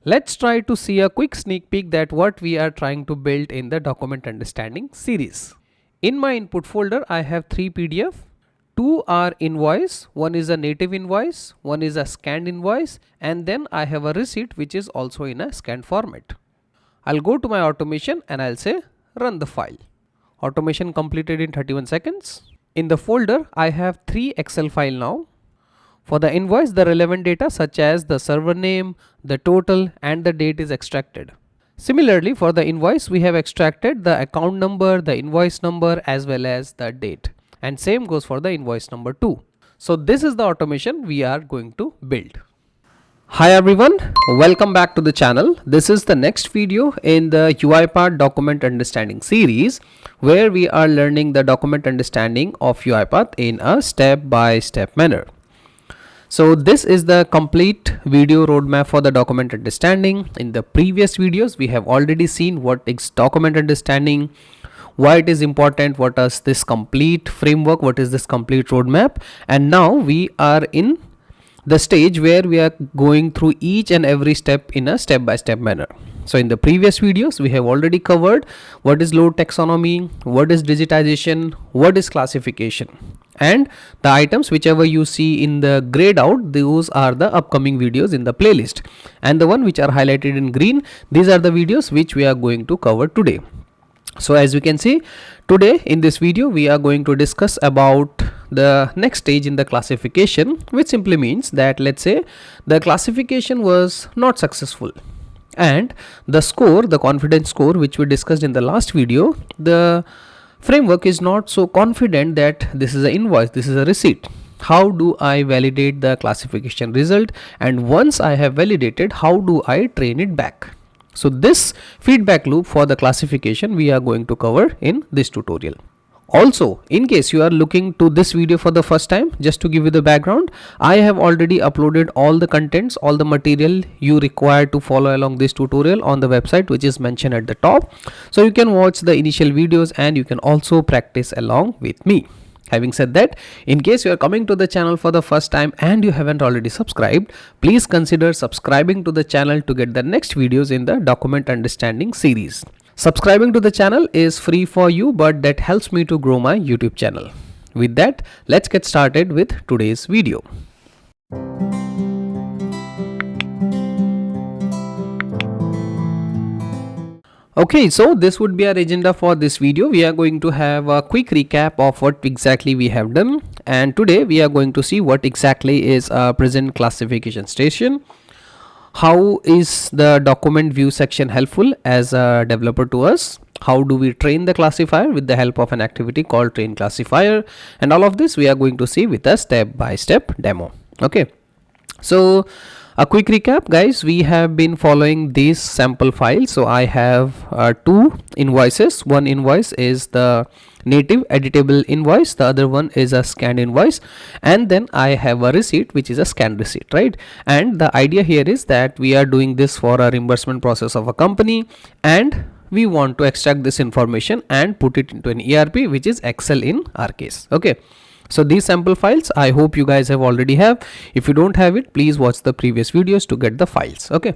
Let's try to see a quick sneak peek that what we are trying to build in the document understanding series. In my input folder, I have 3 PDF. 2 are invoice, one is a native invoice, one is a scanned invoice, and then I have a receipt which is also in a scanned format. I'll go to my automation and I'll say run the file. Automation completed in 31 seconds. In the folder, I have 3 Excel file now. For the invoice, the relevant data such as the server name, the total and the date is extracted. Similarly, for the invoice, we have extracted the account number, the invoice number as well as the date. And same goes for the invoice number too. So this is the automation we are going to build. Hi everyone, welcome back to the channel. This is the next video in the UiPath document understanding series where we are learning the document understanding of UiPath in a step-by-step manner. So this is the complete video roadmap for the document understanding. In the previous videos, we have already seen what is document understanding, why it is important, what is this complete framework, what is this complete roadmap. And now we are in the stage where we are going through each and every step in a step-by-step manner. So in the previous videos, we have already covered what is load taxonomy, what is digitization, what is classification. And the items whichever you see in the grayed out, those are the upcoming videos in the playlist. And the one which are highlighted in green, these are the videos which we are going to cover today. So as you can see, today in this video, we are going to discuss about the next stage in the classification, which simply means that let's say the classification was not successful. And the score, the confidence score, which we discussed in the last video, the framework is not so confident that this is an invoice, this is a receipt. How do I validate the classification result? And once I have validated, how do I train it back? So this feedback loop for the classification we are going to cover in this tutorial. Also, in case you are looking to this video for the first time, just to give you the background, I have already uploaded all the contents, all the material you require to follow along this tutorial on the website, which is mentioned at the top. So you can watch the initial videos and you can also practice along with me. Having said that, in case you are coming to the channel for the first time and you haven't already subscribed, please consider subscribing to the channel to get the next videos in the document understanding series. Subscribing to the channel is free for you, but that helps me to grow my YouTube channel. With that, let's get started with today's video. Okay, so this would be our agenda for this video. We are going to have a quick recap of what exactly we have done. And today we are going to see what exactly is a present classification station. How is the document view section helpful as a developer to us? How do we train the classifier with the help of an activity called train classifier? And all of this we are going to see with a step-by-step demo. Okay, so a quick recap, guys. We have been following these sample files. So I have 2 invoices. One invoice is the native editable invoice, the other one is a scanned invoice, and then I have a receipt which is a scanned receipt, right? And the idea here is that we are doing this for a reimbursement process of a company, and we want to extract this information and put it into an ERP, which is Excel in our case. Okay, so these sample files I hope you guys have already have. If you don't have it, please watch the previous videos to get the files. Okay,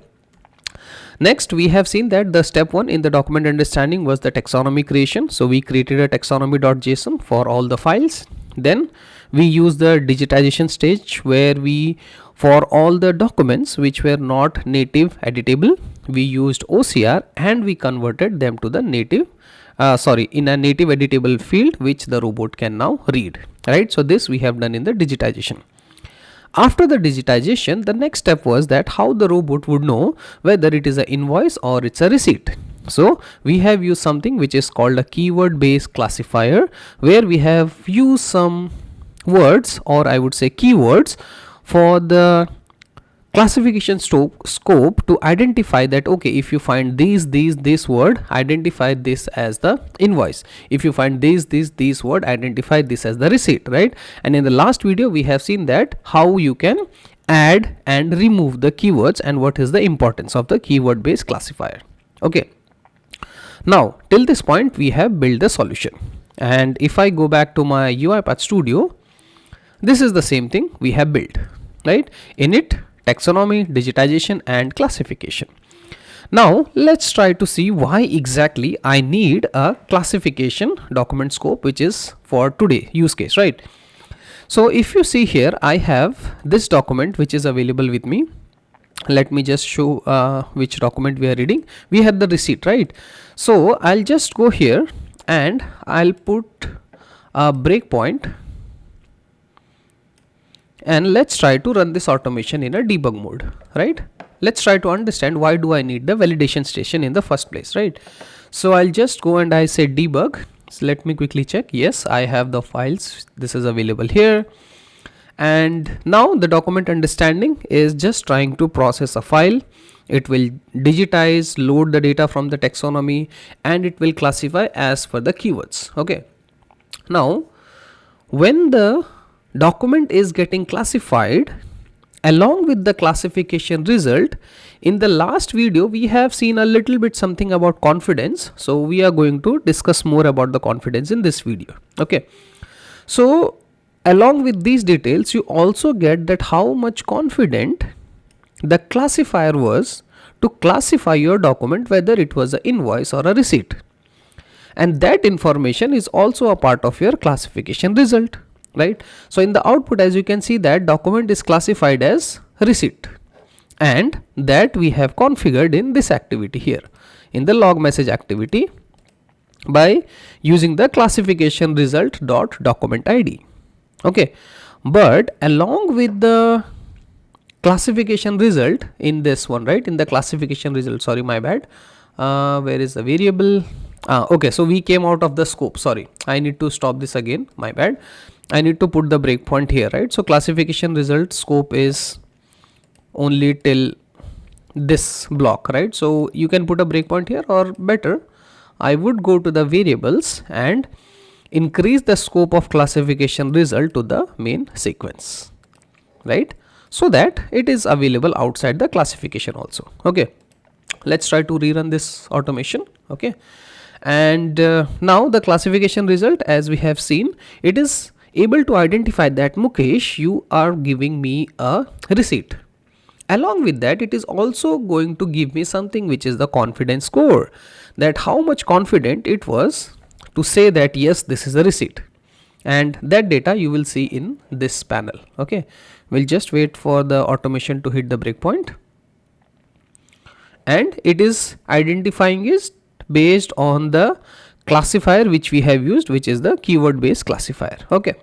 next we have seen that the step 1 in the document understanding was the taxonomy creation. So we created a taxonomy.json for all the files. Then we used the digitization stage where we, for all the documents which were not native editable, we used OCR and we converted them to the native in a native editable field which the robot can now read, right? So this we have done in the digitization. After the digitization, the next step was that how the robot would know whether it is an invoice or it's a receipt. So we have used something which is called a keyword based classifier, where we have used some words, or I would say keywords, for the classification scope to identify that, okay, if you find this word, identify this as the invoice. If you find this word, identify this as the receipt, right? And in the last video we have seen that how you can add and remove the keywords and what is the importance of the keyword based classifier. Okay, now till this point we have built the solution, and if I go back to my UiPath Studio, this is the same thing we have built, right? In it, taxonomy, digitization and classification. Now let's try to see why exactly I need a classification document scope, which is for today use case, right? So if you see here, I have this document which is available with me. Let me just show which document we are reading. We have the receipt, right? So I'll just go here and I'll put a breakpoint, and let's try to run this automation in a debug mode, right? Let's try to understand why do I need the validation station in the first place, right? So I'll just go and I say debug. So let me quickly check. Yes, I have the files. This is available here. And now the document understanding is just trying to process a file. It will digitize, load the data from the taxonomy, and it will classify as per the keywords. Okay. Now, when the document is getting classified, along with the classification result, in the last video we have seen a little bit something about confidence. So we are going to discuss more about the confidence in this video. Okay. So along with these details, you also get that how much confident the classifier was to classify your document, whether it was an invoice or a receipt. And that information is also a part of your classification result, right? So in the output, as you can see, that document is classified as receipt, and that we have configured in this activity here in the log message activity by using the classification result dot document ID. Okay, but along with the classification result in this one, right, in the classification result, sorry, my bad, where is the variable? Okay, so we came out of the scope. Sorry, I need to stop this again, my bad. I need to put the breakpoint here, right? So classification result scope is only till this block, right? So you can put a breakpoint here, or better, I would go to the variables and increase the scope of classification result to the main sequence, right? So that it is available outside the classification also. Okay, let's try to rerun this automation. Okay, and now the classification result, as we have seen, it is able to identify that Mukesh, you are giving me a receipt. Along with that, it is also going to give me something which is the confidence score, that how much confident it was to say that yes, this is a receipt. And that data you will see in this panel. Okay, we'll just wait for the automation to hit the breakpoint, and it is identifying is based on the classifier which we have used, which is the keyword based classifier. Okay,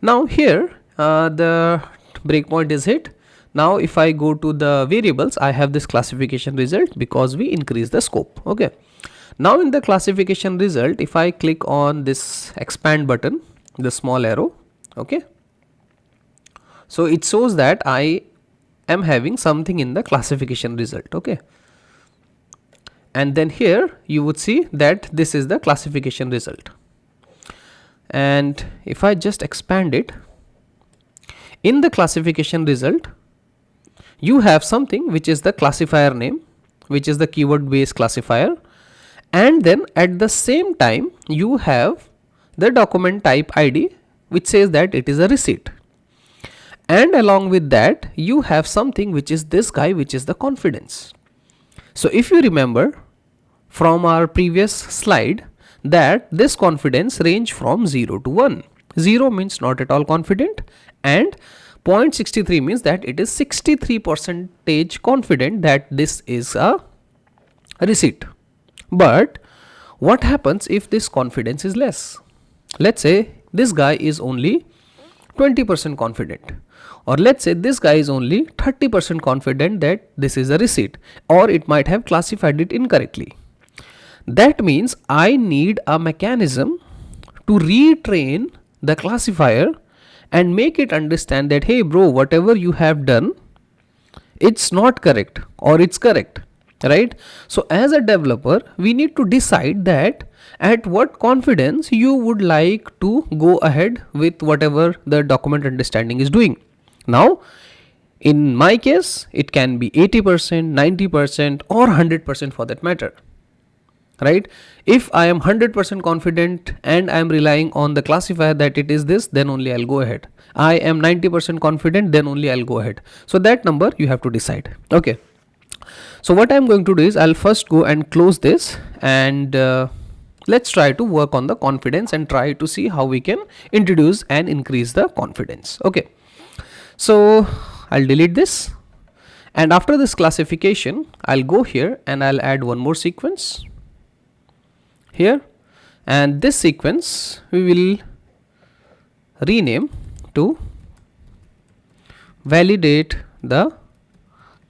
now here the breakpoint is hit. Now if I go to the variables, I have this classification result because we increase the scope. Okay, now in the classification result, if I click on this expand button, the small arrow, okay, so it shows that I am having something in the classification result. Okay, and then here you would see that this is the classification result. And if I just expand it, in the classification result, you have something which is the classifier name, which is the keyword based classifier. And then at the same time, you have the document type ID, which says that it is a receipt. And along with that, you have something which is this guy, which is the confidence. So if you remember from our previous slide, that this confidence range from 0 to 1. 0 means not at all confident, and 0.63 means that it is 63% confident that this is a receipt. But what happens if this confidence is less? Let's say this guy is only 20% confident, or let's say this guy is only 30% confident that this is a receipt, or it might have classified it incorrectly. That means I need a mechanism to retrain the classifier and make it understand that, hey bro, whatever you have done, it's not correct or it's correct, right? So as a developer, we need to decide that at what confidence you would like to go ahead with whatever the document understanding is doing. Now, in my case, it can be 80%, 90%, or 100% for that matter. right? If I am 100% confident and I am relying on the classifier that it is this, then only I'll go ahead. I am 90% confident, then only I'll go ahead. So that number you have to decide. Okay, so what I'm going to do is I'll first go and close this, and let's try to work on the confidence and try to see how we can introduce and increase the confidence. Okay, so I'll delete this, and after this classification I'll go here and I'll add one more sequence here, and this sequence we will rename to validate the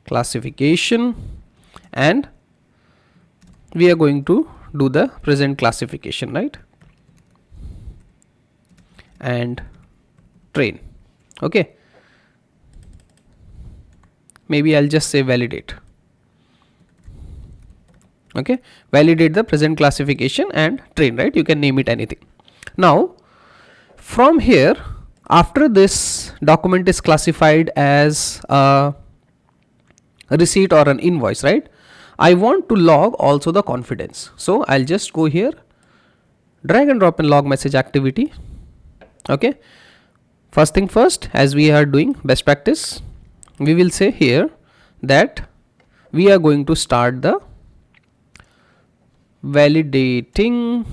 classification, and we are going to do the present classification, right, and train. Okay, maybe I'll just say validate. Okay, validate the present classification and train, right? You can name it anything. Now from here, after this document is classified as a receipt or an invoice, right, I want to log also the confidence. So I'll just go here, drag and drop in log message activity. Okay, first thing first, as we are doing best practice, we will say here that we are going to start the validating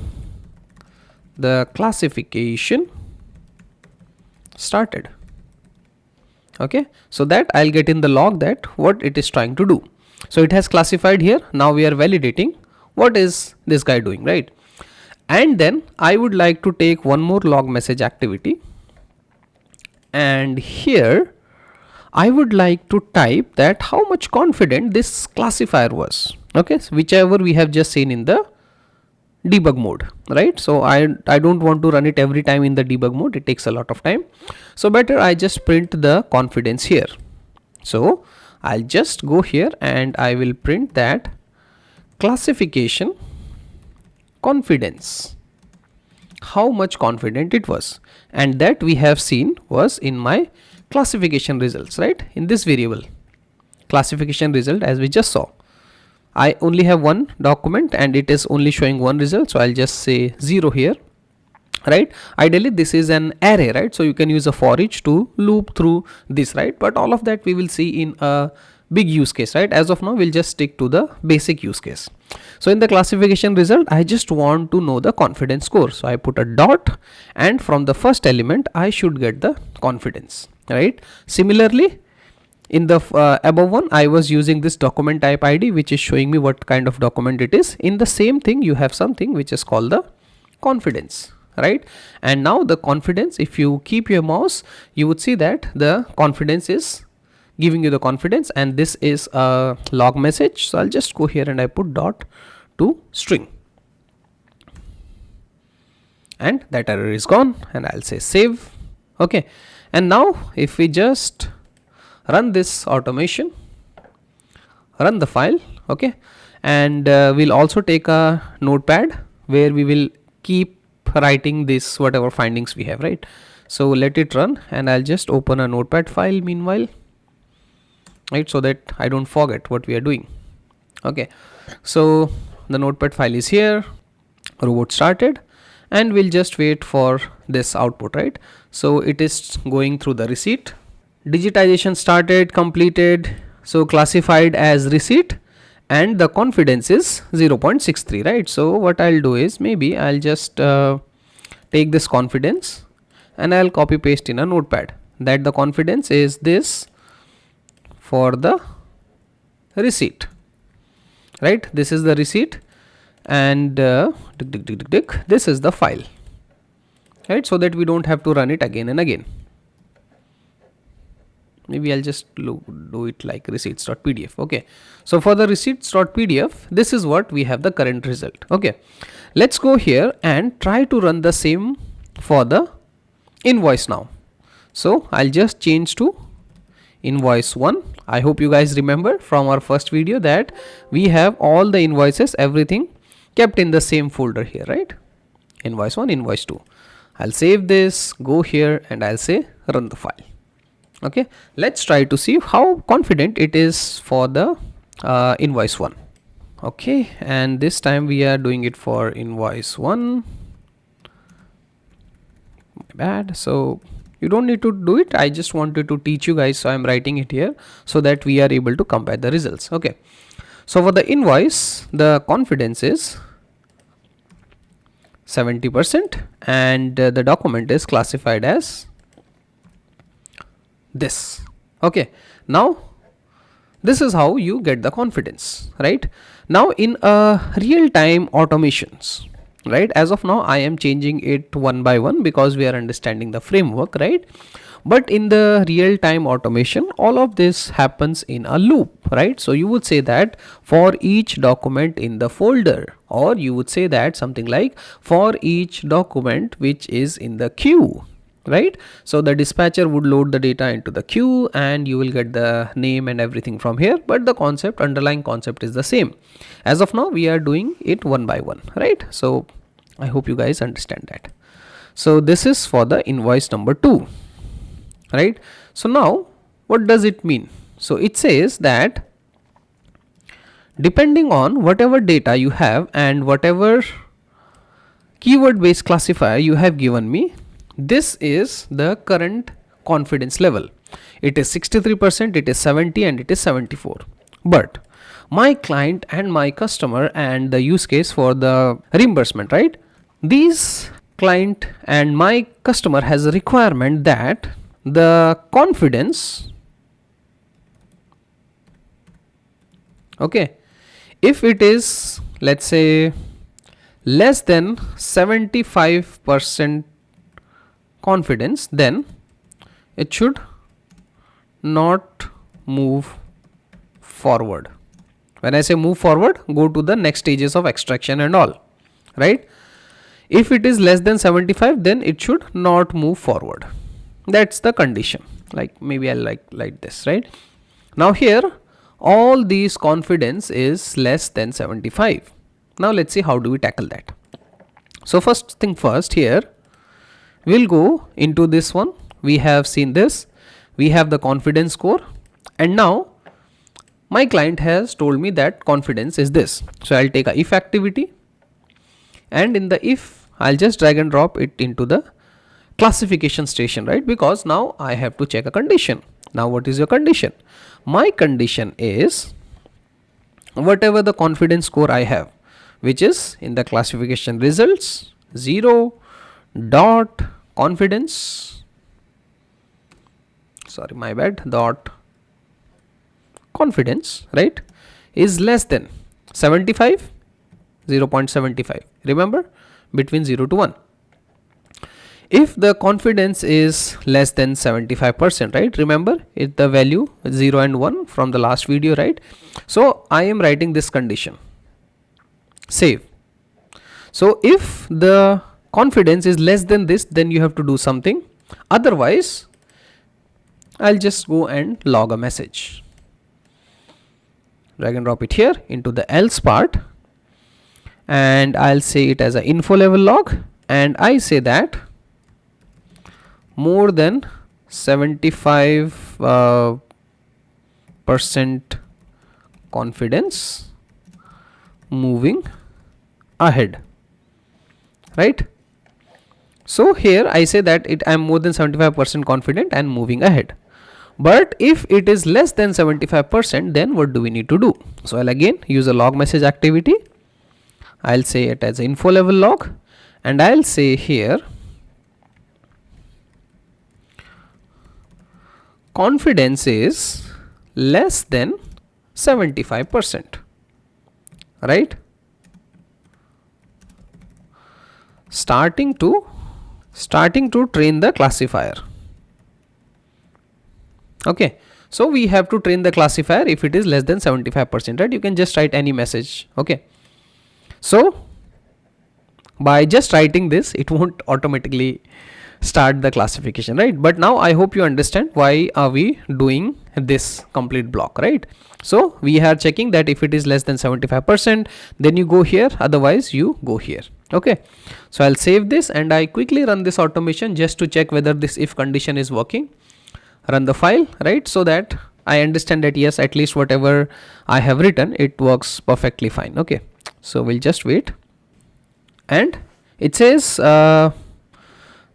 the classification started. Okay, so that I'll get in the log that what it is trying to do. So it has classified here. Now we are validating what is this guy doing, right? And then I would like to take one more log message activity, and here I would like to type that how much confident this classifier was. Okay, so whichever we have just seen in the debug mode, right? So I don't want to run it every time in the debug mode, it takes a lot of time. So better I just print the confidence here. So I'll just go here and I will print that classification confidence, how much confident it was, and that we have seen was in my classification results, right, in this variable classification result. As we just saw, I only have one document and it is only showing one result, so I'll just say 0 here, right? Ideally this is an array, right? So you can use a for each to loop through this, right? But all of that we will see in a big use case, right? As of now we'll just stick to the basic use case. So in the classification result, I just want to know the confidence score, so I put a dot, and from the first element I should get the confidence, right? Similarly, in the above one, I was using this document type ID, which is showing me what kind of document it is. In the same thing, you have something which is called the confidence, right? And now the confidence, if you keep your mouse, you would see that the confidence is giving you the confidence, and this is a log message. So I'll just go here and I put dot to string, and that error is gone, and I'll say save. Okay, and now if we just run this automation, run the file, okay, and we'll also take a notepad where we will keep writing this whatever findings we have, right? So let it run, and I'll just open a notepad file meanwhile, right, so that I don't forget what we are doing. Okay, so the notepad file is here, robot started, and we'll just wait for this output, right? So it is going through the receipt, digitization started, completed, so classified as receipt, and the confidence is 0.63, right? So what I'll do is maybe I'll just take this confidence and I'll copy paste in a notepad that the confidence is this for the receipt, right? This is the receipt, and this is the file, right? So that we don't have to run it again and again. Maybe I'll just do it like receipts.pdf. Okay, so for the receipts.pdf, this is what we have the current result. Okay, let's go here and try to run the same for the invoice now. So I'll just change to invoice 1. I hope you guys remember from our first video that we have all the invoices, everything kept in the same folder here, right? Invoice 1, invoice 2. I'll save this, go here, and I'll say run the file. Okay, let's try to see how confident it is for the invoice 1. Okay, and this time we are doing it for invoice 1. My bad. So you don't need to do it, I just wanted to teach you guys, so I'm writing it here so that we are able to compare the results. Okay, so for the invoice, the confidence is 70% and the document is classified as this. Okay, now this is how you get the confidence, right? Now in real-time automations, right, as of now I am changing it one by one because we are understanding the framework, right? But in the real-time automation, all of this happens in a loop, right? So you would say that for each document in the folder, or you would say that something like for each document which is in the queue, right? So the dispatcher would load the data into the queue and you will get the name and everything from here, but the concept, underlying concept is the same. As of now we are doing it one by one, right? So I hope you guys understand that. So this is for the invoice number 2, right? So now what does it mean? So it says that depending on whatever data you have and whatever keyword based classifier you have given me, this is the current confidence level. It is 63%, it is 70, and it is 74. But my client and my customer and the use case for the reimbursement, right? These client and my customer has a requirement that the confidence, okay, if it is, let's say, less than 75% confidence, then it should not move forward. When I say move forward, go to the next stages of extraction and all, right? If it is less than 75, then it should not move forward. That's the condition. Like maybe I'll like this, right? Now here all these confidence is less than 75. Now let's see how do we tackle that. So first thing first, here we'll go into this one. We have seen this, we have the confidence score, and now my client has told me that confidence is this. So I'll take a if activity, and in the if I'll just drag and drop it into the classification station, right? Because now I have to check a condition. Now what is your condition? My condition is whatever the confidence score I have, which is in the classification results 0 dot confidence, sorry my bad, dot confidence, right, is less than 75, 0.75. remember, between 0 to 1. If the confidence is less than 75%, right, remember it the value 0 and 1 from the last video, right? So I am writing this condition, save. So if the confidence is less than this, then you have to do something, otherwise I'll just go and log a message, drag and drop it here into the else part, and I'll say it as an info level log, and I say that more than 75% confidence moving ahead, right? So here I say that I am more than 75% confident and moving ahead. But if it is less than 75%, then what do we need to do? So I'll again use a log message activity. I'll say it as info level log, and I'll say here confidence is less than 75%, right? Starting to train the classifier. Okay, so we have to train the classifier if it is less than 75%, right? You can just write any message. Okay, so by just writing this, it won't automatically start the classification, right? But now I hope you understand why are we doing this complete block, right? So we are checking that if it is less than 75%, then you go here, otherwise you go here. Okay, so I'll save this and I quickly run this automation just to check whether this if condition is working. Run the file, right, so that I understand that yes, at least whatever I have written, it works perfectly fine. Okay, so we'll just wait. And it says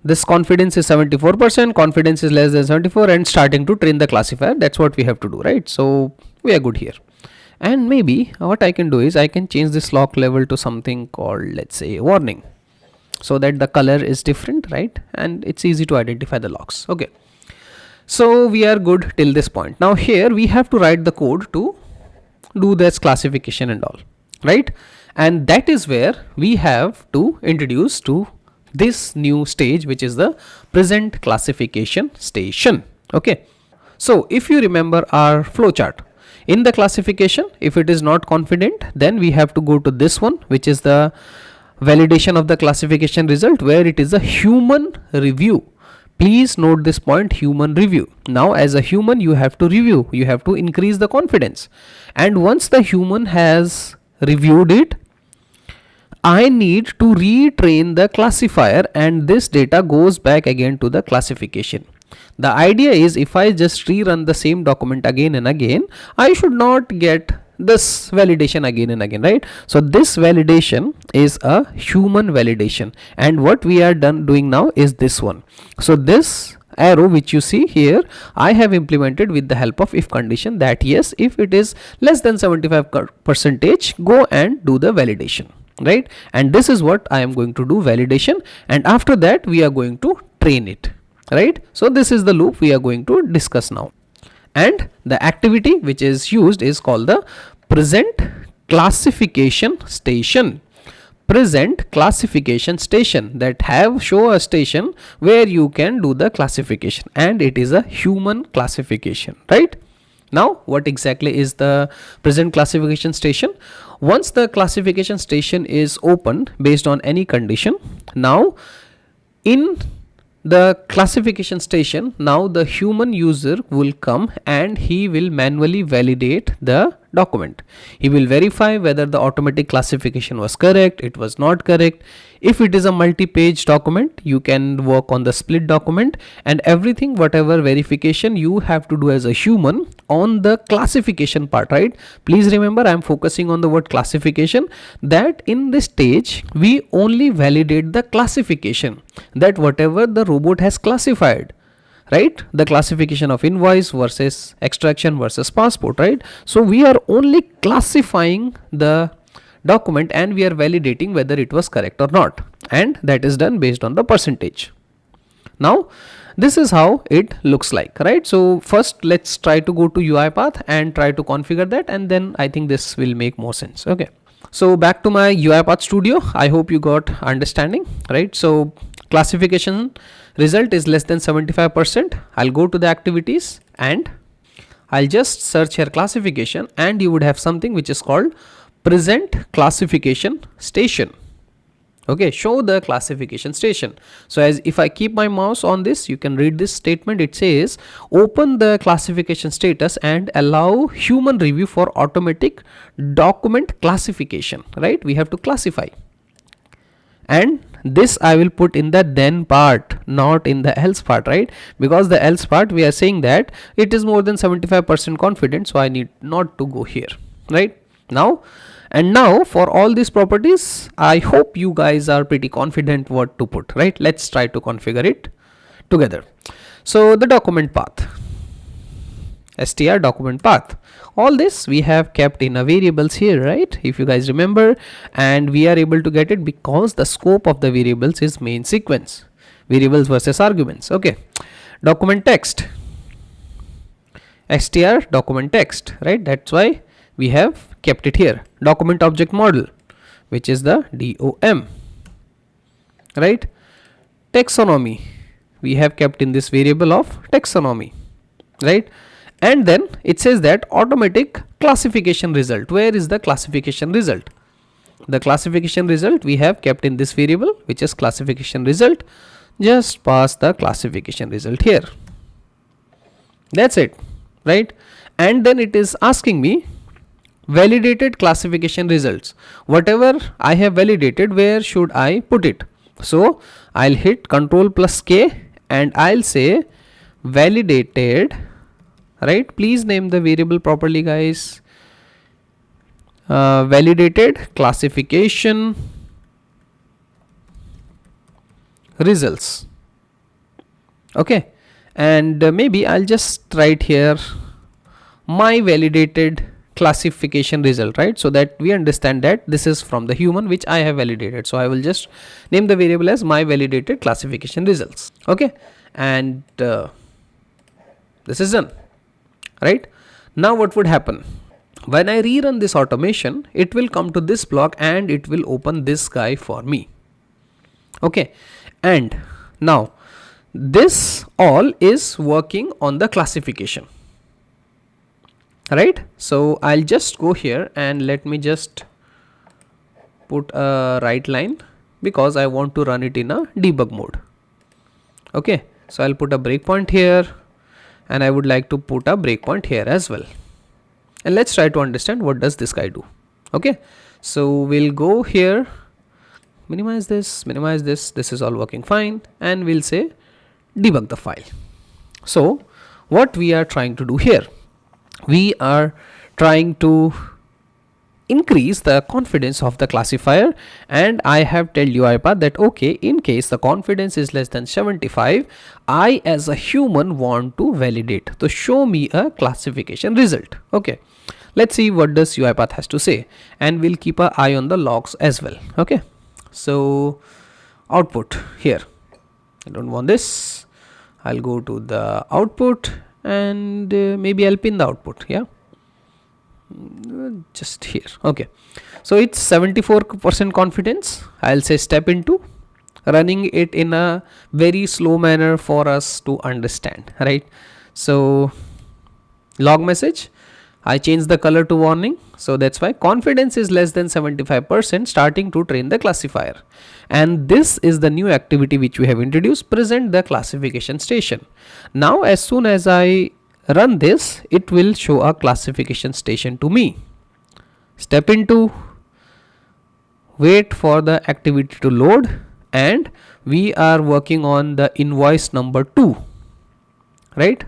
this confidence is 74%, confidence is less than 74, and starting to train the classifier. That's what we have to do, right? So we are good here. And maybe what I can do is I can change this lock level to something called, let's say, warning, so that the color is different, right? And it's easy to identify the locks. Okay, so we are good till this point. Now here we have to write the code to do this classification and all, right? And that is where we have to introduce to this new stage, which is the present classification station. Okay, so if you remember our flowchart, in the classification, if it is not confident, then we have to go to this one, which is the validation of the classification result, where it is a human review. Please note this point, human review. Now as a human, you have to review, you have to increase the confidence, and once the human has reviewed it, I need to retrain the classifier, and this data goes back again to the classification. The idea is, if I just rerun the same document again and again, I should not get this validation again and again, right? So this validation is a human validation, and what we are doing now is this one. So this arrow which you see here, I have implemented with the help of if condition, that yes, if it is less than 75%, go and do the validation, right? And this is what I am going to do, validation, and after that we are going to train it, right? So this is the loop we are going to discuss now. And the activity which is used is called the present classification station. Present classification station, that have show a station where you can do the classification, and it is a human classification, right? Now what exactly is the present classification station? Once the classification station is opened based on any condition, now in the classification station, now the human user will come and he will manually validate the document. He will verify whether the automatic classification was correct, it was not correct. If it is a multi-page document, you can work on the split document, and everything, whatever verification you have to do as a human on the classification part, right? Please remember, I am focusing on the word classification, that in this stage we only validate the classification, that whatever the robot has classified, right? The classification of invoice versus extraction versus passport, right? So we are only classifying the document and we are validating whether it was correct or not, and that is done based on the percentage. Now this is how it looks like, right? So first let's try to go to UiPath and try to configure that, and then I think this will make more sense. Okay, so back to my UiPath studio. I hope you got understanding, right? So classification result is less than 75%. I'll go to the activities and I'll just search here classification, and you would have something which is called present classification station. Okay, show the classification station. So as if I keep my mouse on this, you can read this statement. It says open the classification status and allow human review for automatic document classification, right? We have to classify, and this I will put in the then part, not in the else part, right? Because the else part we are saying that it is more than 75% confident, so I need not to go here, right? Now and now for all these properties, I hope you guys are pretty confident what to put, right? Let's try to configure it together. So the document path, str document path, all this we have kept in a variables here, right? If you guys remember, and we are able to get it because the scope of the variables is main sequence, variables versus arguments. Okay, document text, str document text, right? That's why we have kept it here. Document object model, which is the DOM, right? Taxonomy, we have kept in this variable of taxonomy, right? And then it says that automatic classification result. Where is the classification result? The classification result we have kept in this variable, which is classification result. Just pass the classification result here. That's it, right? And then it is asking me validated classification results. Whatever I have validated, where should I put it? So I'll hit Ctrl+K and I'll say validated right? Please name the variable properly, guys. Validated classification results. Okay, and maybe I'll just write here my validated classification result, right? So that we understand that this is from the human which I have validated. So I will just name the variable as my validated classification results. Okay, and this is done, right? Now what would happen? When I rerun this automation, it will come to this block and it will open this guy for me. Okay, and now this all is working on the classification, right? So I'll just go here and let me just put a right line because I want to run it in a debug mode. Okay, so I'll put a breakpoint here and I would like to put a breakpoint here as well. And let's try to understand what does this guy do. Okay, so we'll go here, minimize this, this is all working fine, and we'll say debug the file. So what we are trying to do here, we are trying to increase the confidence of the classifier, and I have tell UiPath that okay, in case the confidence is less than 75, I as a human want to validate, so show me a classification result. Okay, let's see what does UiPath has to say, and we'll keep an eye on the logs as well. Okay, so output here, I don't want this, I'll go to the output and maybe I'll pin the output. Yeah, just here. Okay, so it's 74% confidence. I'll say step into running it in a very slow manner for us to understand, right? So log message, I changed the color to warning, so that's why confidence is less than 75%, starting to train the classifier. And this is the new activity which we have introduced, present the classification station. Now as soon as I run this, it will show a classification station to me. Step into, wait for the activity to load, and we are working on the invoice number 2, right?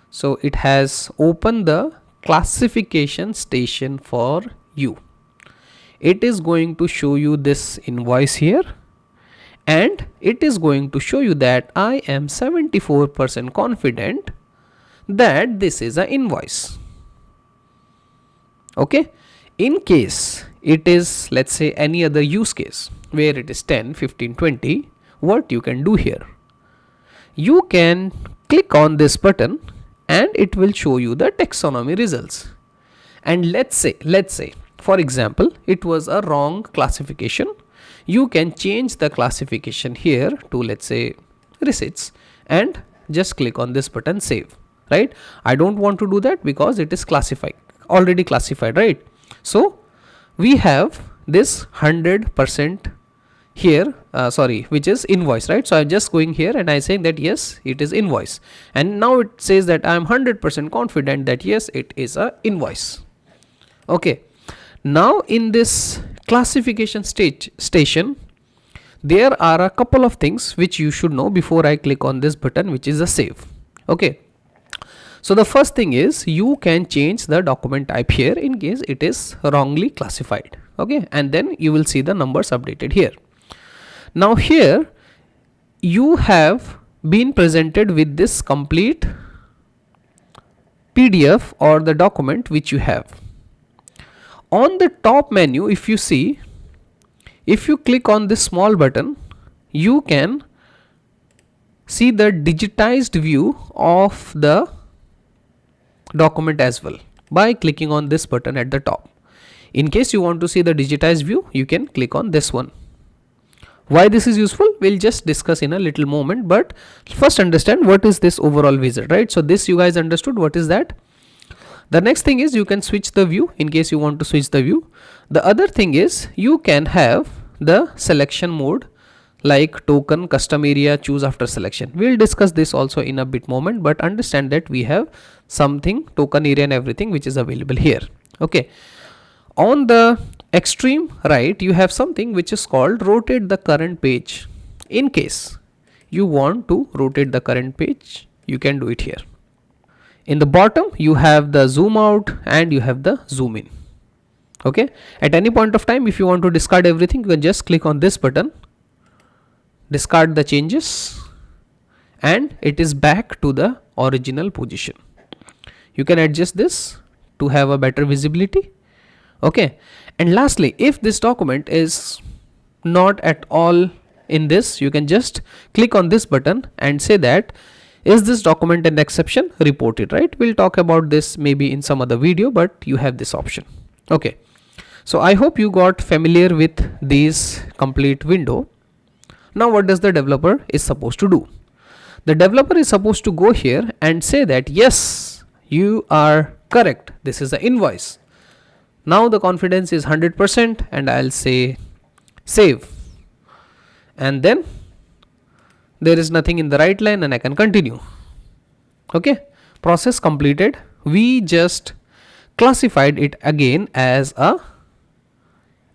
So it has opened the classification station for you. It is going to show you this invoice here, and it is going to show you that I am 74% confident that this is an invoice. Okay, in case it is, let's say, any other use case where it is 10, 15, 20, what you can do here, you can click on this button and it will show you the taxonomy results. And let's say for example it was a wrong classification, you can change the classification here to, let's say, receipts, and just click on this button, save, right? I don't want to do that because it is already classified, right? So we have this 100% here, which is invoice, right? So I'm just going here and I saying that yes, it is invoice, and now it says that I'm 100% confident that yes, it is a invoice. Okay, now in this classification station, there are a couple of things which you should know before I click on this button, which is a save. Okay, so the first thing is you can change the document type here in case it is wrongly classified. Okay, and then you will see the numbers updated here. Now here you have been presented with this complete PDF or the document which you have. On the top menu, if you see, if you click on this small button, you can see the digitized view of the document as well by clicking on this button at the top. In case you want to see the digitized view, you can click on this one. Why this is useful, we'll just discuss in a little moment, but first understand what is this overall wizard, right? So this you guys understood what is that. The next thing is you can switch the view in case you want to switch the view. The other thing is you can have the selection mode like token, custom area, choose after selection. We'll discuss this also in a bit moment, but understand that we have something token area and everything which is available here. Okay, on the extreme right you have something which is called rotate the current page. In case you want to rotate the current page, you can do it here. In the bottom you have the zoom out and you have the zoom in. Okay, at any point of time if you want to discard everything, you can just click on this button, discard the changes, and it is back to the original position. You can adjust this to have a better visibility. Okay, and lastly, if this document is not at all in this, you can just click on this button and say that is this document an exception, report it, right? We'll talk about this maybe in some other video, but you have this option. Okay, so I hope you got familiar with this complete window. Now what does the developer is supposed to do? The developer is supposed to go here and say that yes, you are correct, this is the invoice. Now the confidence is 100% and I'll say save, and then there is nothing in the right line and I can continue. Okay, process completed. We just classified it again as a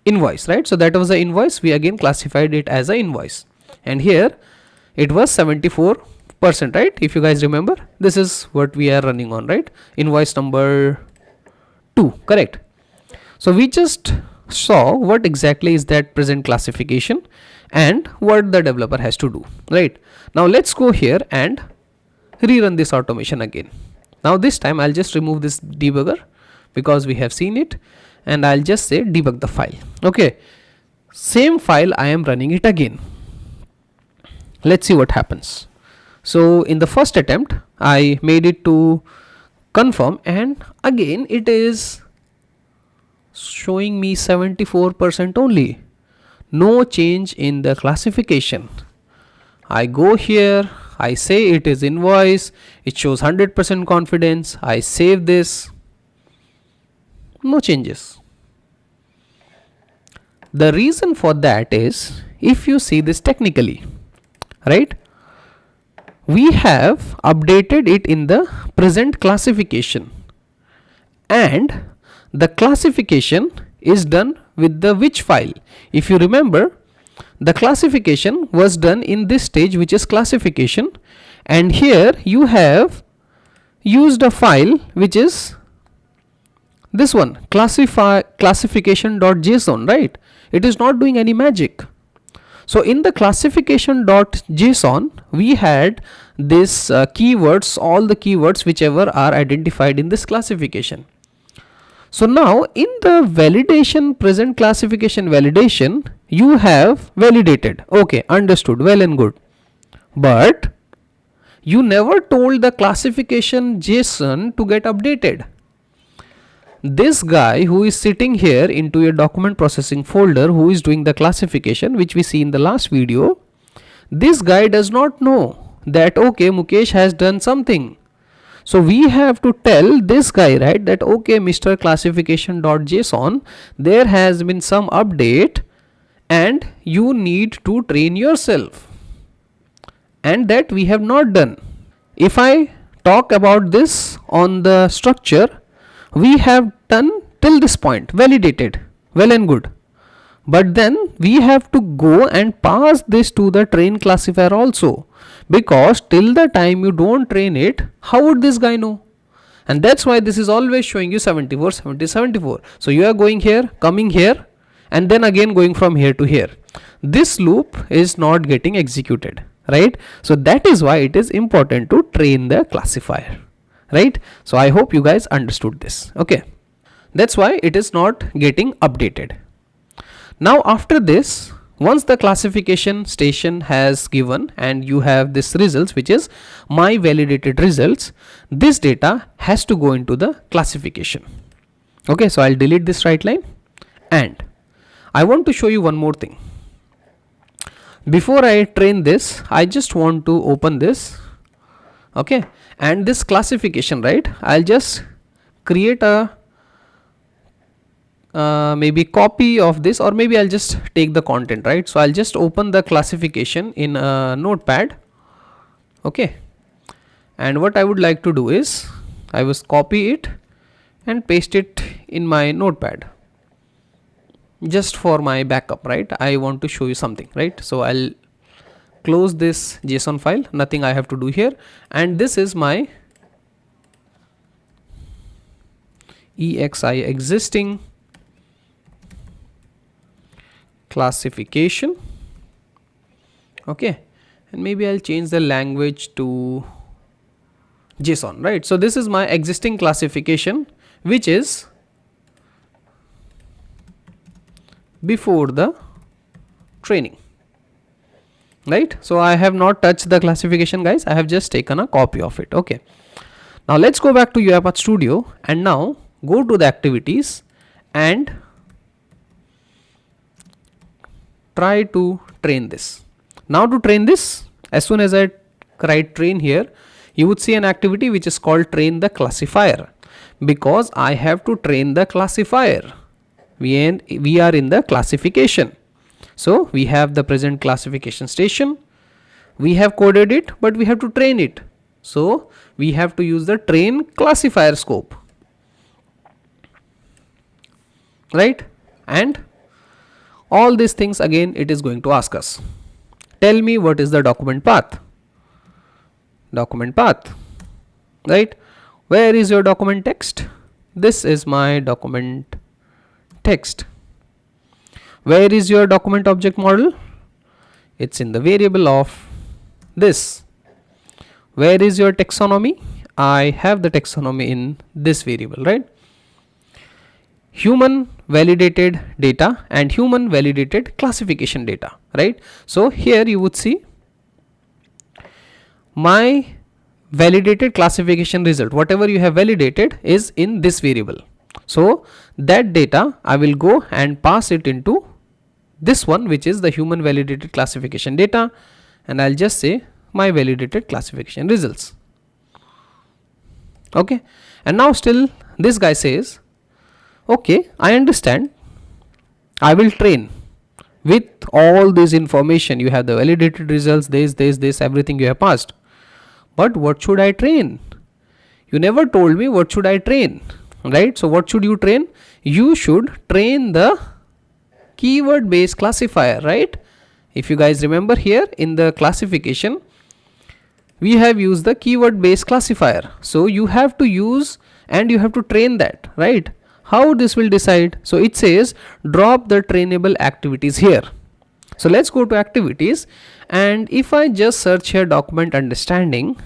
invoice, right? So that was the invoice, we again classified it as a invoice, and here it was 74%, right? If you guys remember, this is what we are running on, right? Invoice number 2, correct? So we just saw what exactly is that present classification and what the developer has to do, right? Now let's go here and rerun this automation again. Now this time I'll just remove this debugger because we have seen it, and I'll just say debug the file. Okay, same file I am running it again. Let's see what happens. So in the first attempt I made it to confirm, and again it is showing me 74% only, no change in the classification. I go here, I say it is invoice, it shows 100% confidence, I save this, no changes. The reason for that is, if you see this technically, right, we have updated it in the present classification, and the classification is done with the which file? If you remember, the classification was done in this stage, which is classification, and here you have used a file which is this one, classification.json, right? It is not doing any magic. So in the classification.json we had this keywords, all the keywords whichever are identified in this classification. So now in the validation, present classification validation, you have validated. Okay, understood, well and good. But you never told the classification JSON to get updated. This guy who is sitting here into your document processing folder, who is doing the classification, which we see in the last video, this guy does not know that okay, Mukesh has done something. So we have to tell this guy, right, that okay, Mr. classification.json, there has been some update and you need to train yourself, and that we have not done. If I talk about this on the structure, we have done till this point, validated, well and good, but then we have to go and pass this to the train classifier also, because till the time you don't train it, how would this guy know? And that's why this is always showing you 74, 70, 74. So you are going here, coming here, and then again going from here to here. This loop is not getting executed, right? So that is why it is important to train the classifier, right? So I hope you guys understood this. Okay, that's why it is not getting updated. Now after this, once the classification station has given and you have this results, which is my validated results, this data has to go into the classification. Okay, so I'll delete this right line, and I want to show you one more thing. Before I train this, I just want to open this. Okay, and this classification, right, I'll just create a maybe copy of this, or maybe I'll just take the content, right? So I'll just open the classification in a notepad. Okay, and what I would like to do is I will copy it and paste it in my notepad just for my backup, right? I want to show you something, right? So I'll close this JSON file, nothing I have to do here, and this is my EXI existing classification. Okay, and maybe I'll change the language to JSON, right? So this is my existing classification, which is before the training, right? So I have not touched the classification, guys. I have just taken a copy of it. Okay, now let's go back to UiPath Studio and now go to the activities and try to train this. Now to train this, as soon as I write train here, you would see an activity which is called train the classifier, because I have to train the classifier. We are in the classification. So we have the present classification station. We have coded it, but we have to train it. So we have to use the train classifier scope, right? And all these things again it is going to ask us. Tell me what is the document path. Document path, right? Where is your document text? This is my document text. Where is your document object model? It's in the variable of this. Where is your taxonomy? I have the taxonomy in this variable, right? Human validated data and human validated classification data, right? So here you would see my validated classification result, whatever you have validated is in this variable. So that data I will go and pass it into this one, which is the human validated classification data, and I'll just say my validated classification results. Okay, and now still this guy says, okay, I understand, I will train with all this information. You have the validated results, this, everything you have passed. But what should I train? You never told me what should I train, right? So what should you train? You should train the keyword based classifier, right? If you guys remember here in the classification, we have used the keyword based classifier. So you have to use and you have to train that, right? How this will decide? So it says drop the trainable activities here. So let's go to activities, and if I just search here document understanding,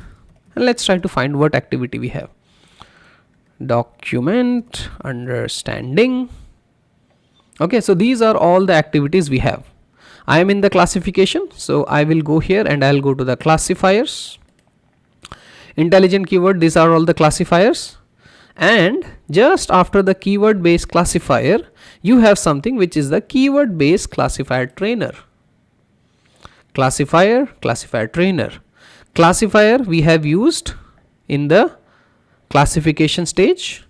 and let's try to find what activity we have. Document understanding. Okay, so these are all the activities we have. I am in the classification, so I will go here and I'll go to the classifiers. Intelligent keyword, these are all the classifiers. And just after the keyword based classifier, you have something which is the keyword based classifier trainer. Classifier, classifier trainer. Classifier we have used in the classification stage,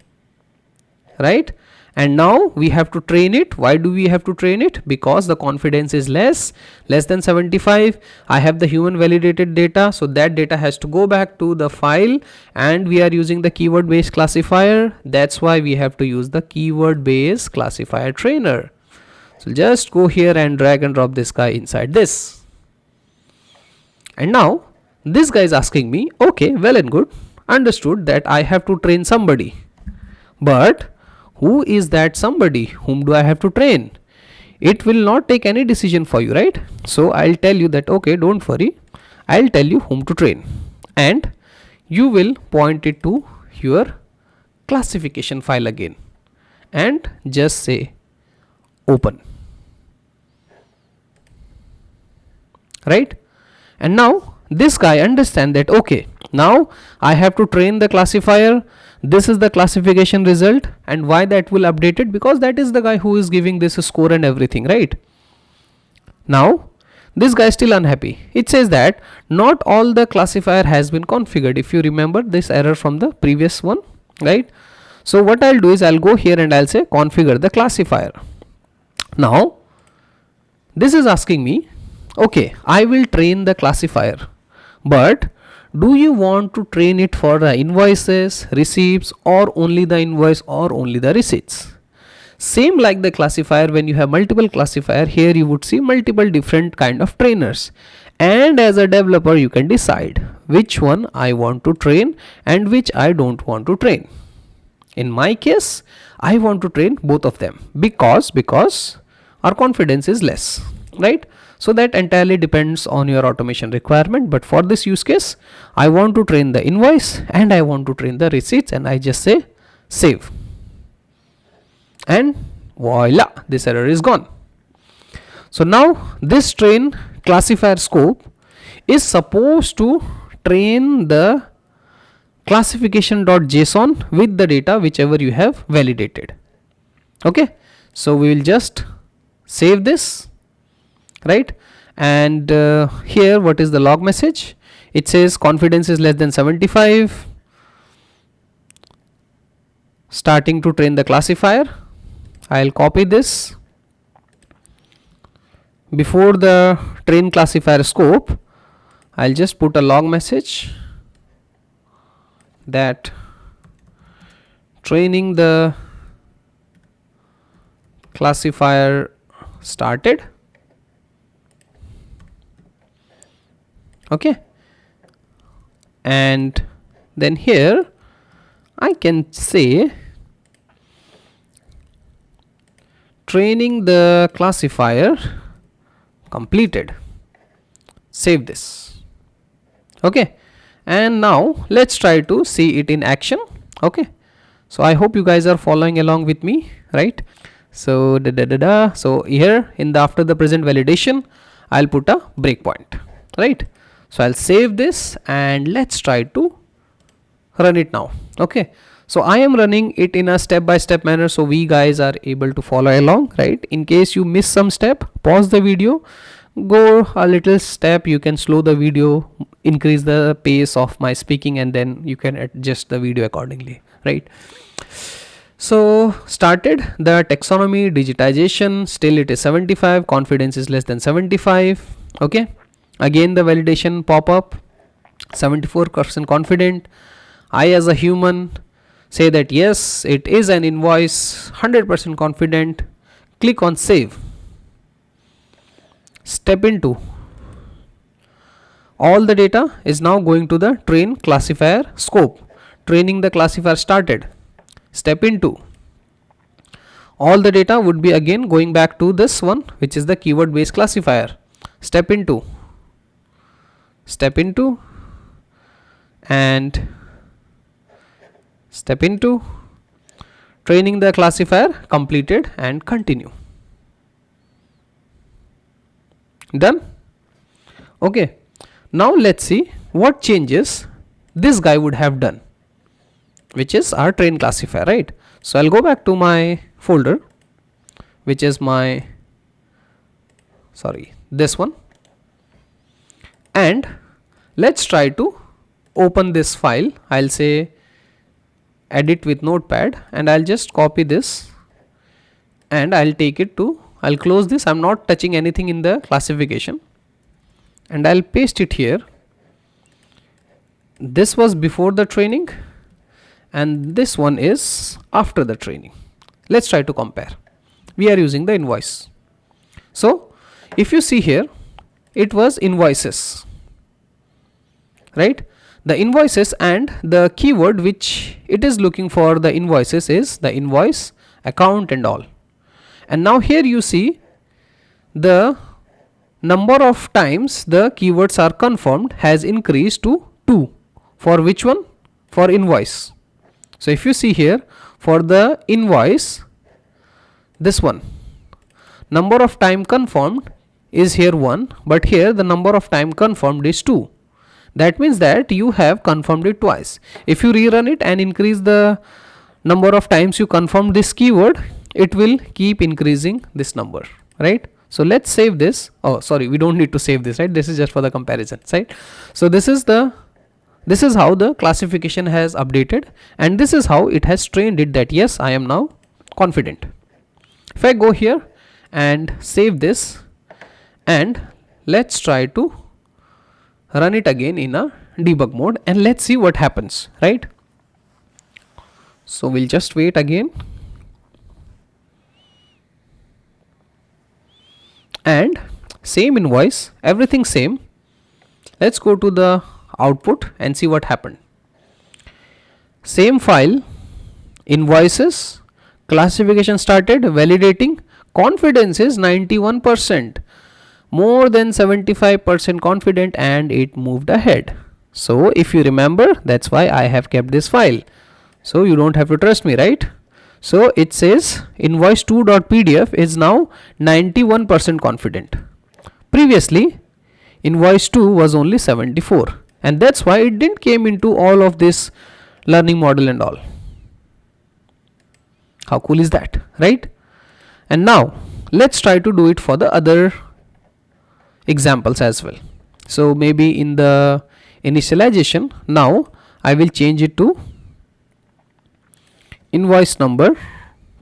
right? And now we have to train it. Why do we have to train it? Because the confidence is less than 75. I have the human validated data, so that data has to go back to the file, and we are using the keyword based classifier. That's why we have to use the keyword based classifier trainer. So just go here and drag and drop this guy inside this. And now this guy is asking me, okay, well and good, understood that I have to train somebody, but who is that somebody? Whom do I have to train? It will not take any decision for you, right? So I'll tell you that, okay, don't worry, I'll tell you whom to train, and you will point it to your classification file again and just say open, right? And now this guy understand that, okay, now I have to train the classifier. This is the classification result, and why that will update it? Because that is the guy who is giving this score and everything, right? Now this guy is still unhappy. It says that not all the classifier has been configured. If you remember this error from the previous one, right? So what I'll do is I'll go here and I'll say configure the classifier. Now this is asking me, okay, I will train the classifier, but do you want to train it for the invoices, receipts, or only the invoice or only the receipts? Same like the classifier, when you have multiple classifier, here you would see multiple different kind of trainers, and as a developer you can decide which one I want to train and which I don't want to train. In my case, I want to train both of them because our confidence is less, right? So that entirely depends on your automation requirement. But for this use case, I want to train the invoice and I want to train the receipts, and I just say save. And voila, this error is gone. So now this train classifier scope is supposed to train the classification.json with the data whichever you have validated. Okay, so we will just save this, right? And here what is the log message? It says confidence is less than 75, starting to train the classifier. I'll copy this. Before the train classifier scope, I'll just put a log message that training the classifier started. Okay, and then here I can say training the classifier completed. Save this. Okay, and now let's try to see it in action. Okay, so I hope you guys are following along with me, right? So so here in the after the present validation, I'll put a breakpoint, right? So I'll save this and let's try to run it now. Okay, so I am running it in a step-by-step manner so we guys are able to follow along, right? In case you miss some step, pause the video, go a little step, you can slow the video, increase the pace of my speaking, and then you can adjust the video accordingly, right? So started the taxonomy digitization, still it is 75, confidence is less than 75. Okay, again the validation pop up, 74% confident. I as a human say that yes, it is an invoice, 100% confident. Click on save. Step into, all the data is now going to the train classifier scope. Training the classifier started. Step into, all the data would be again going back to this one, which is the keyword based classifier. Step into, and step into, training the classifier completed, and continue. Done. Okay, now let's see what changes this guy would have done, which is our train classifier, right? So I'll go back to my folder, which is my this one, and let's try to open this file. I'll say edit with notepad, and I'll just copy this and I'll take it to, I'll close this. I'm not touching anything in the classification, and I'll paste it here. This was before the training and this one is after the training. Let's try to compare. We are using the invoice. So if you see here, it was invoices, right? The invoices, and the keyword which it is looking for the invoices is the invoice, account and all. And now here you see the number of times the keywords are confirmed has increased to 2. For which one? For invoice. So if you see here, for the invoice, this one, number of time confirmed is here 1, but here the number of time confirmed is 2. That means that you have confirmed it twice. If you rerun it and increase the number of times you confirmed this keyword, it will keep increasing this number, right? So let's save this. Oh, sorry, we don't need to save this, right? This is just for the comparison, right? So this is how the classification has updated, and this is how it has trained it that yes, I am now confident. If I go here and save this, and let's try to run it again in a debug mode, and let's see what happens, right? So we'll just wait again, and same invoice, everything same. Let's go to the output and see what happened. Same file, invoices, classification started, validating, confidence is 91%, more than 75% confident, and it moved ahead. So if you remember, that's why I have kept this file. So you don't have to trust me, right? So it says invoice2.pdf is now 91% confident. Previously invoice 2 was only 74, and that's why it didn't came into all of this learning model and all. How cool is that, right? And now let's try to do it for the other examples as well. So maybe in the initialization, now I will change it to invoice number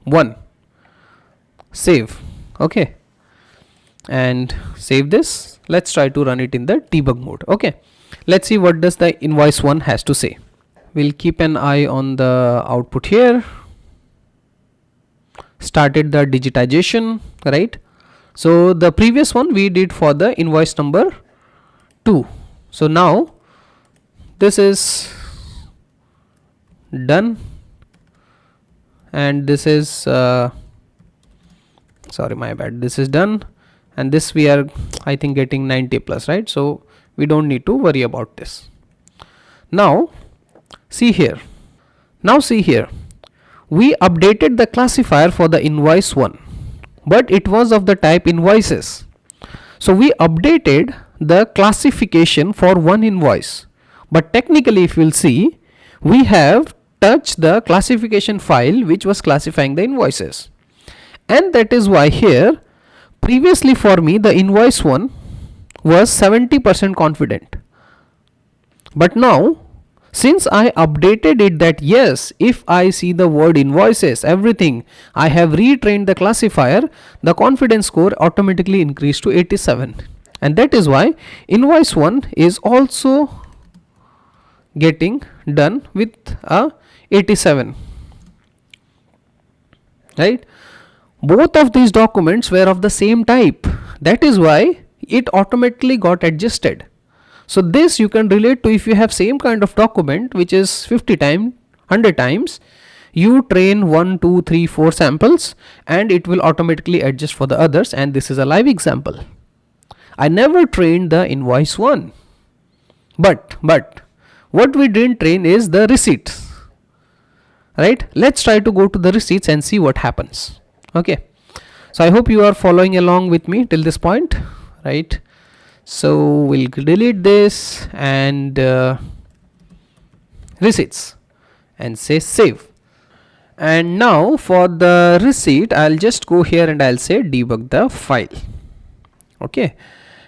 1, save. Okay, and save this. Let's try to run it in the debug mode. Okay, let's see what does the invoice 1 has to say. We'll keep an eye on the output here. Started the digitization, right? So the previous one we did for the invoice number 2. So now this is done, and this is sorry, my bad, this is done, and this we are, I think, getting 90 plus, right? So we don't need to worry about this. Now see here, we updated the classifier for the invoice 1, but it was of the type invoices. So we updated the classification for one invoice, but technically if you'll see, we have touched the classification file which was classifying the invoices, and that is why here previously for me the invoice 1 was 70% confident, but now since I updated it that yes, if I see the word invoices, everything, I have retrained the classifier, the confidence score automatically increased to 87, and that is why invoice 1 is also getting done with a 87, right? Both of these documents were of the same type, that is why it automatically got adjusted. So this you can relate to if you have same kind of document which is 50 times, 100 times, you train 1, 2, 3, 4 samples and it will automatically adjust for the others, and this is a live example. I never trained the invoice 1, but what we didn't train is the receipts, right? Let's try to go to the receipts and see what happens. Okay, so I hope you are following along with me till this point, right? So we'll delete this and receipts and say save. And now for the receipt, I'll just go here and I'll say debug the file. Okay,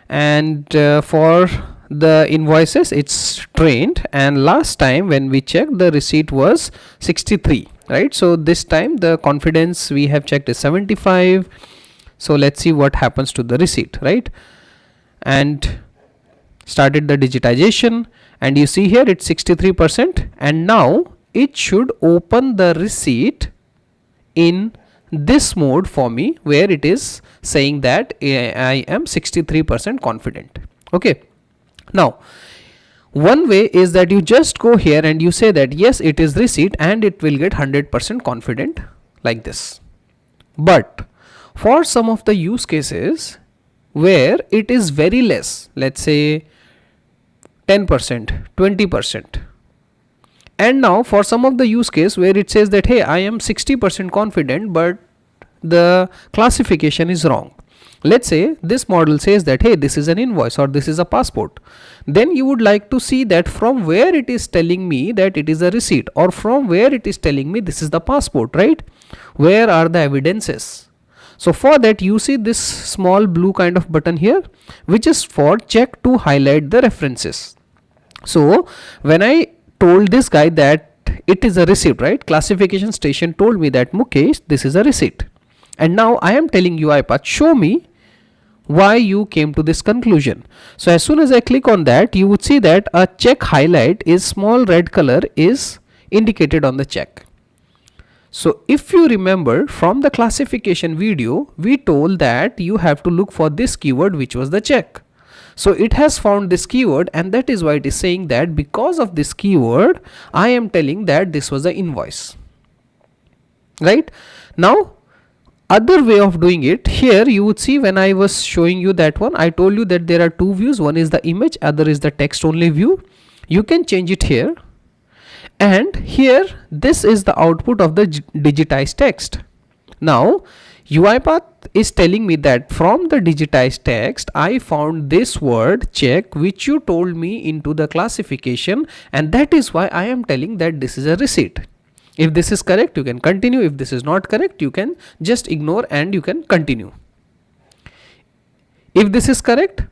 and for the invoices it's trained, and last time when we checked the receipt was 63, right? So this time the confidence we have checked is 75. So let's see what happens to the receipt, right? And started the digitization, and you see here it's 63%, and now it should open the receipt in this mode for me where it is saying that I am 63% confident. Okay, now one way is that you just go here and you say that yes, it is receipt, and it will get 100% confident like this. But for some of the use cases where it is very less, let's say 10%, 20%, and now for some of the use case where it says that hey, I am 60% confident but the classification is wrong. Let's say this model says that hey, this is an invoice or this is a passport, then you would like to see that from where it is telling me that it is a receipt, or from where it is telling me this is the passport, right? Where are the evidences? So for that you see this small blue kind of button here, which is for check to highlight the references. So when I told this guy that it is a receipt, right, classification station told me that Mukesh, this is a receipt, and now I am telling UiPath, show me why you came to this conclusion. So as soon as I click on that, you would see that a check highlight is small red color is indicated on the check. So if you remember from the classification video, we told that you have to look for this keyword, which was the check. So it has found this keyword, and that is why it is saying that because of this keyword I am telling that this was the invoice. right? Now other way of doing it, here you would see when I was showing you that one, I told you that there are two views, one is the image, other is the text only view. You can change it here, and here this is the output of the digitized text. Now UiPath is telling me that from the digitized text I found this word check which you told me into the classification, and that is why I am telling that this is a receipt. If this is correct, you can continue. If this is not correct, you can just ignore and you can continue. If this is correct,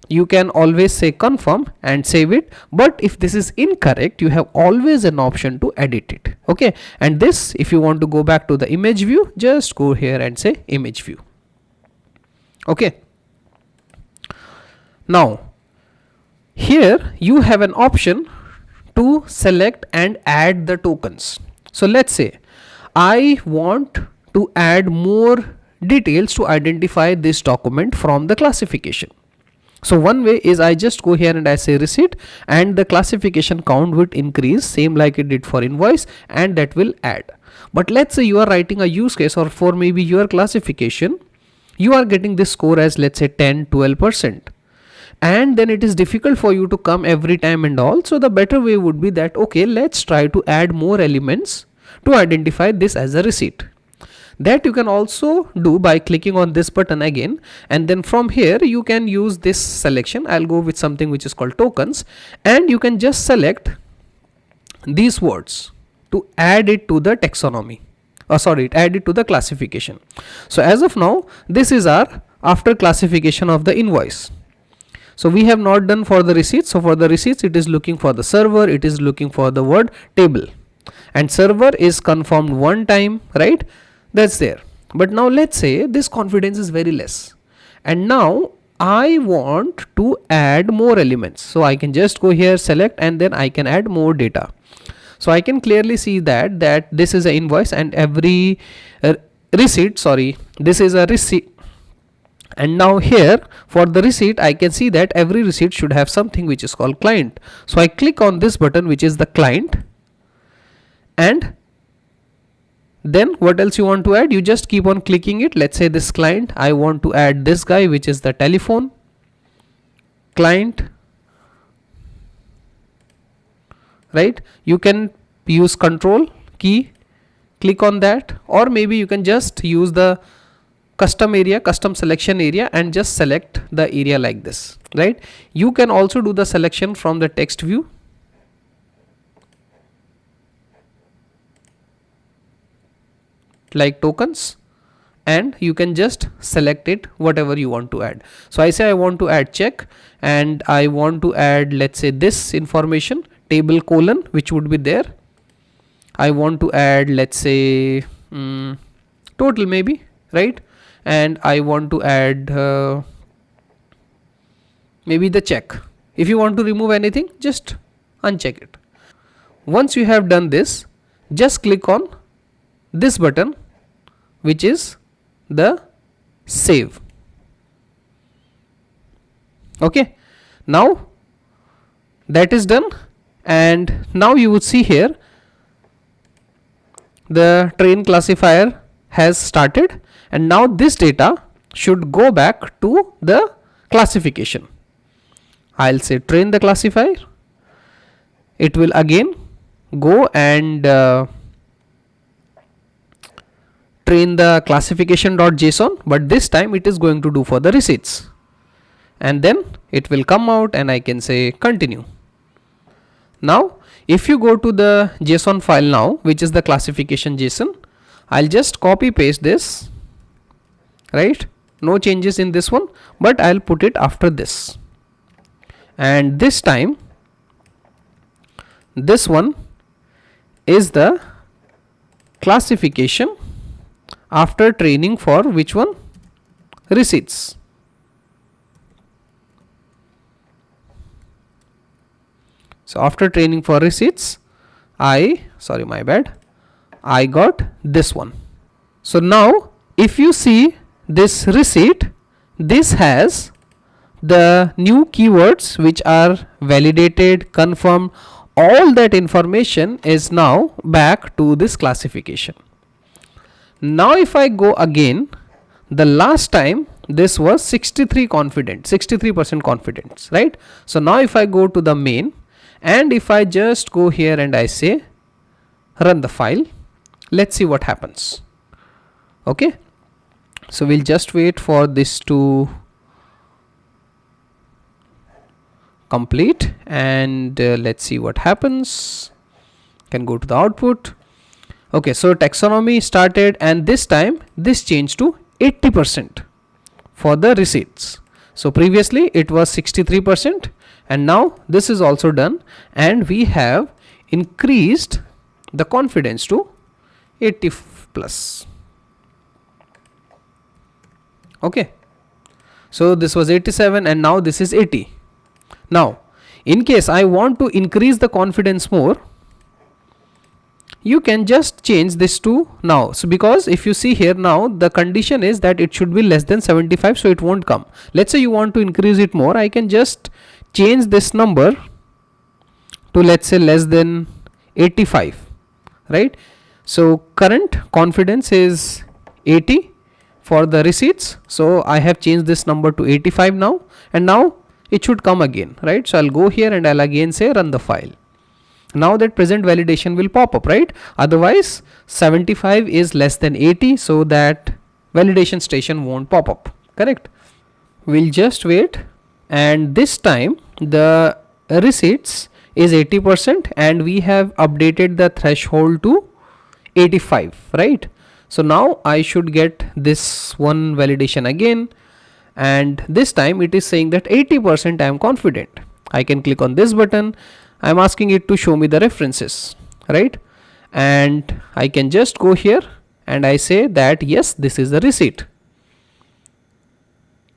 you can always say confirm and save it, but if this is incorrect, you have always an option to edit it. Okay, and this, if you want to go back to the image view, just go here and say image view. Okay, now here you have an option to select and add the tokens. So let's say I want to add more details to identify this document from the classification. So one way is I just go here and I say receipt, and the classification count would increase same like it did for invoice, and that will add. But let's say you are writing a use case, or for maybe your classification you are getting this score as let's say 10-12%, and then it is difficult for you to come every time and all. So the better way would be that okay, let's try to add more elements to identify this as a receipt. That you can also do by clicking on this button again, and then from here you can use this selection. I'll go with something which is called tokens, and you can just select these words to add it to the taxonomy, add it to the classification. So as of now, this is our after classification of the invoice. So we have not done for the receipts. So for the receipts, it is looking for the server, it is looking for the word table, and server is confirmed one time, right? That's there. But now let's say this confidence is very less, and now I want to add more elements. So I can just go here, select, and then I can add more data. So I can clearly see that this is an invoice, and every receipt, sorry, this is a receipt. And now here for the receipt, I can see that every receipt should have something which is called client. So I click on this button which is the client, and then what else you want to add, you just keep on clicking it. Let's say this client, I want to add this guy which is the telephone client, right? You can use control key, click on that, or maybe you can just use the custom selection area and just select the area like this, right? You can also do the selection from the text view, like tokens, and you can just select it whatever you want to add. So I say I want to add check, and I want to add, let's say, this information table colon which would be there. I want to add, let's say, total maybe, right? And I want to add maybe the check. If you want to remove anything, just uncheck it. Once you have done this, just click on this button which is the save. Okay, now that is done, and now you would see here the train classifier has started, and now this data should go back to the classification. I'll say train the classifier. It will again go and train the classification.json, but this time it is going to do for the receipts, and then it will come out and I can say continue. Now if you go to the JSON file now, which is the classification JSON, I'll just copy paste this, right? No changes in this one, but I'll put it after this, and this time this one is the classification after training for which one? Receipts. So after training for receipts, I got this one. So now if you see this receipt, this has the new keywords which are validated, confirmed, all that information is now back to this classification. Now if I go again, the last time this was 63% confidence, right? So now if I go to the main, and if I just go here and I say run the file, let's see what happens. Okay, so we'll just wait for this to complete, and let's see what happens. Can go to the output. Okay, so taxonomy started, and this time this changed to 80% for the receipts. So previously it was 63%, and now this is also done, and we have increased the confidence to 80 plus. Okay, so this was 87 and now this is 80. Now in case I want to increase the confidence more, you can just change this to now. So because if you see here, now the condition is that it should be less than 75, so it won't come. Let's say you want to increase it more, I can just change this number to, let's say, less than 85, right? So current confidence is 80 for the receipts, so I have changed this number to 85 now, and now it should come again, right? So I'll go here and I'll again say run the file. Now that present validation will pop up, right? Otherwise 75 is less than 80, so that validation station won't pop up, correct? We'll just wait, and this time the receipts is 80% and we have updated the threshold to 85, right? So now I should get this one validation again, and this time it is saying that 80% I am confident. I can click on this button. I'm asking it to show me the references, right? And I can just go here and I say that yes, this is the receipt.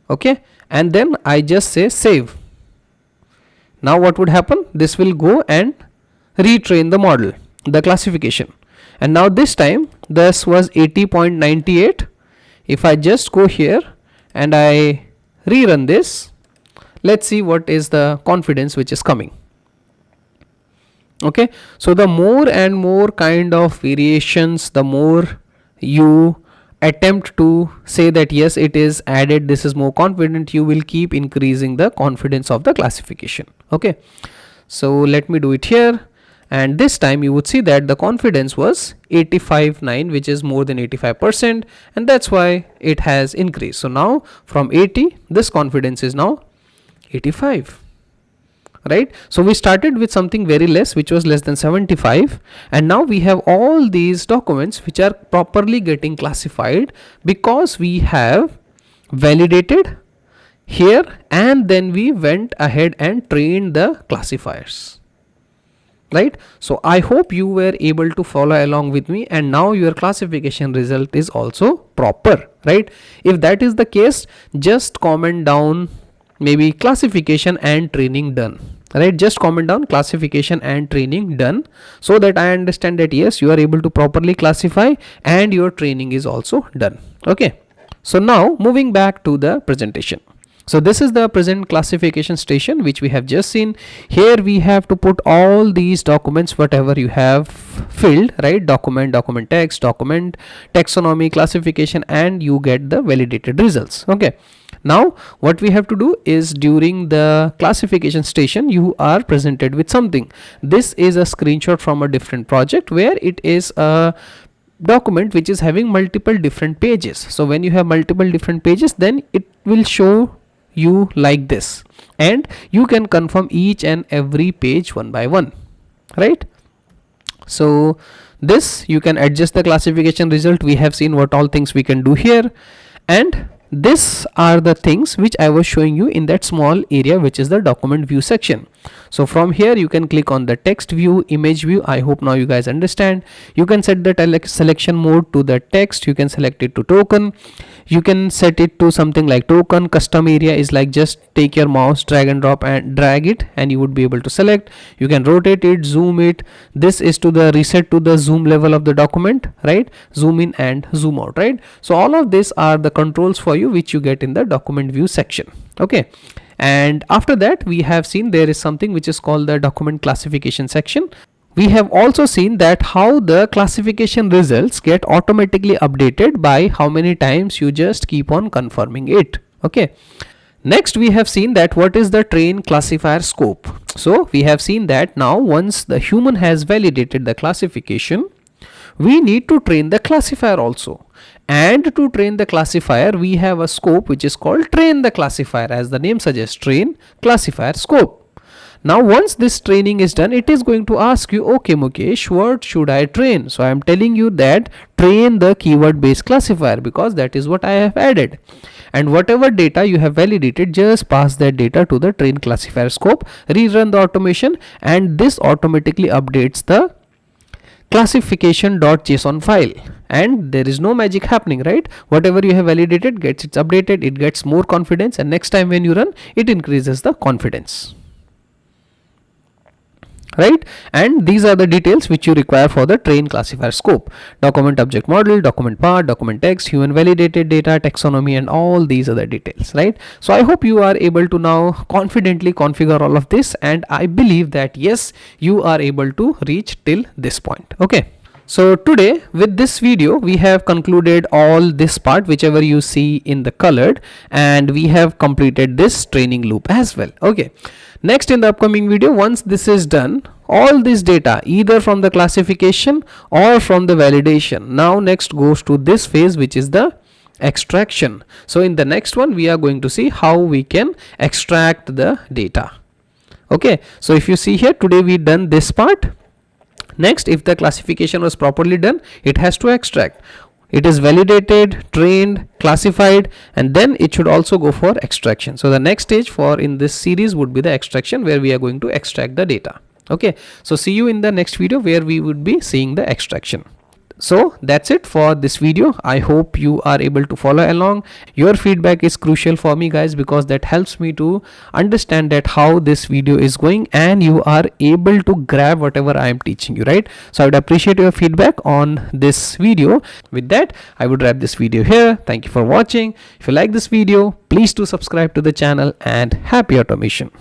Okay, and then I just say save. Now what would happen? This will go and retrain the model, the classification. And now this time this was 80.98. If I just go here and I rerun this, let's see what is the confidence which is coming. Okay, so the more and more kind of variations, the more you attempt to say that yes, it is added, this is more confident, you will keep increasing the confidence of the classification. Okay, so let me do it here, and this time you would see that the confidence was 85.9, which is more than 85%, and that's why it has increased. So now from 80, this confidence is now 85. Right, so we started with something very less, which was less than 75, and now we have all these documents which are properly getting classified because we have validated here, and then we went ahead and trained the classifiers, right? So I hope you were able to follow along with me, and now your classification result is also proper, right? If that is the case, just comment down maybe classification and training done, right? Just comment down classification and training done, so that I understand that yes, you are able to properly classify and your training is also done. Okay, so now moving back to the presentation. So this is the present classification station which we have just seen. Here we have to put all these documents, whatever you have filled, right? Document, document text, document, taxonomy, classification, and you get the validated results. Okay, now what we have to do is, during the classification station you are presented with something. This is a screenshot from a different project where it is a document which is having multiple different pages. So when you have multiple different pages, then it will show you like this, and you can confirm each and every page one by one, right? So this, you can adjust the classification result. We have seen what all things we can do here, and these are the things which I was showing you in that small area which is the document view section. So from here you can click on the text view, image view. I hope now you guys understand. You can set the selection mode to the text. You can select it to token. You can set it to something like token. Custom area is like just take your mouse, drag and drop and drag it, and you would be able to select. You can rotate it, zoom it. This is to the reset to the zoom level of the document, right? Zoom in and zoom out, right? So all of these are the controls for you which you get in the document view section. Okay, and after that we have seen there is something which is called the document classification section, We have also seen that how the classification results get automatically updated by how many times you just keep on confirming it. Okay. Next, we have seen that what is the train classifier scope. So we have seen that now once the human has validated the classification, we need to train the classifier also. And to train the classifier, we have a scope which is called train the classifier. As the name suggests, train classifier scope. Now once this training is done, it is going to ask you, okay Mukesh, what should I train? So I am telling you that train the keyword based classifier, because that is what I have added. And whatever data you have validated, just pass that data to the train classifier scope, rerun the automation, and this automatically updates the classification.json file. And there is no magic happening, right? Whatever you have validated gets it's updated, it gets more confidence, and next time when you run, it increases the confidence, right? And these are the details which you require for the train classifier scope: document object model, document path, document text, human validated data, taxonomy, and all these other details, right? So I hope you are able to now confidently configure all of this, and I believe that yes, you are able to reach till this point. Okay. So today with this video we have concluded all this part whichever you see in the colored, and we have completed this training loop as well. Okay, next in the upcoming video, once this is done, all this data either from the classification or from the validation now next goes to this phase, which is the extraction. So in the next one we are going to see how we can extract the data. Okay, so if you see here, today we done this part. Next, if the classification was properly done, it has to extract. It is validated, trained, classified, and then it should also go for extraction. So the next stage for in this series would be the extraction, where we are going to extract the data. Okay, so see you in the next video where we would be seeing the extraction. So that's it for this video. I hope you are able to follow along. Your feedback is crucial for me, guys, because that helps me to understand that how this video is going and you are able to grab whatever I am teaching you, right? So I would appreciate your feedback on this video. With that, I would wrap this video here. Thank you for watching. If you like this video, please do subscribe to the channel, and happy automation.